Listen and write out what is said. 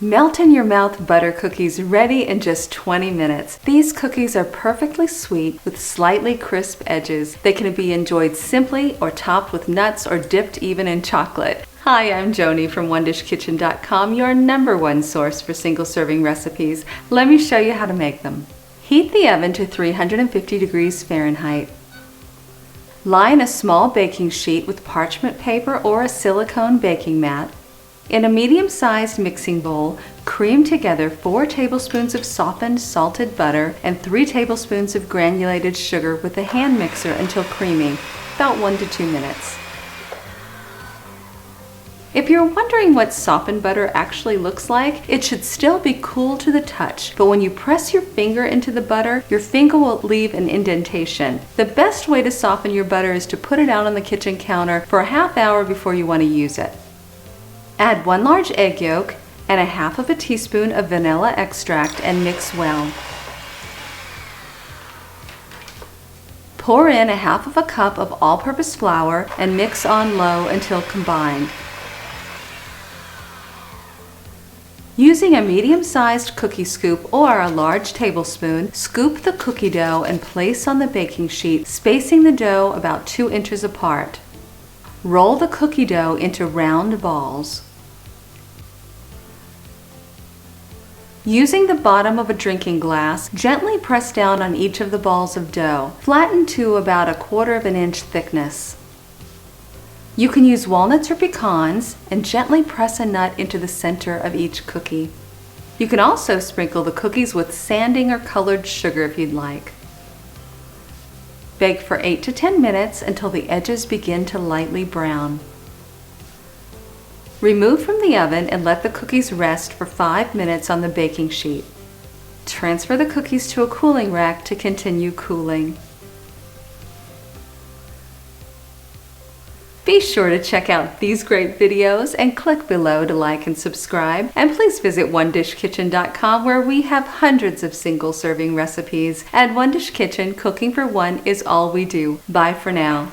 Melt-in-your-mouth butter cookies ready in just 20 minutes. These cookies are perfectly sweet with slightly crisp edges. They can be enjoyed simply or topped with nuts or dipped even in chocolate. Hi, I'm Joni from OneDishKitchen.com, your #1 source for single-serving recipes. Let me show you how to make them. Heat the oven to 350 degrees Fahrenheit. Line a small baking sheet with parchment paper or a silicone baking mat. In a medium-sized mixing bowl, cream together 4 tablespoons of softened salted butter and 3 tablespoons of granulated sugar with a hand mixer until creamy, about 1 to 2 minutes. If you're wondering what softened butter actually looks like, it should still be cool to the touch, but when you press your finger into the butter, your finger will leave an indentation. The best way to soften your butter is to put it out on the kitchen counter for a half hour before you want to use it. Add 1 large egg yolk and a half of a teaspoon of vanilla extract and mix well. Pour in a half of a cup of all-purpose flour and mix on low until combined. Using a medium-sized cookie scoop or a large tablespoon, scoop the cookie dough and place on the baking sheet, spacing the dough about 2 inches apart. Roll the cookie dough into round balls. Using the bottom of a drinking glass, gently press down on each of the balls of dough. Flatten to about 1/4 inch thickness. You can use walnuts or pecans and gently press a nut into the center of each cookie. You can also sprinkle the cookies with sanding or colored sugar if you'd like. Bake for 8 to 10 minutes until the edges begin to lightly brown. Remove from the oven and let the cookies rest for 5 minutes on the baking sheet. Transfer the cookies to a cooling rack to continue cooling. Be sure to check out these great videos and click below to like and subscribe. And please visit OneDishKitchen.com where we have hundreds of single-serving recipes. At One Dish Kitchen, cooking for one is all we do. Bye for now.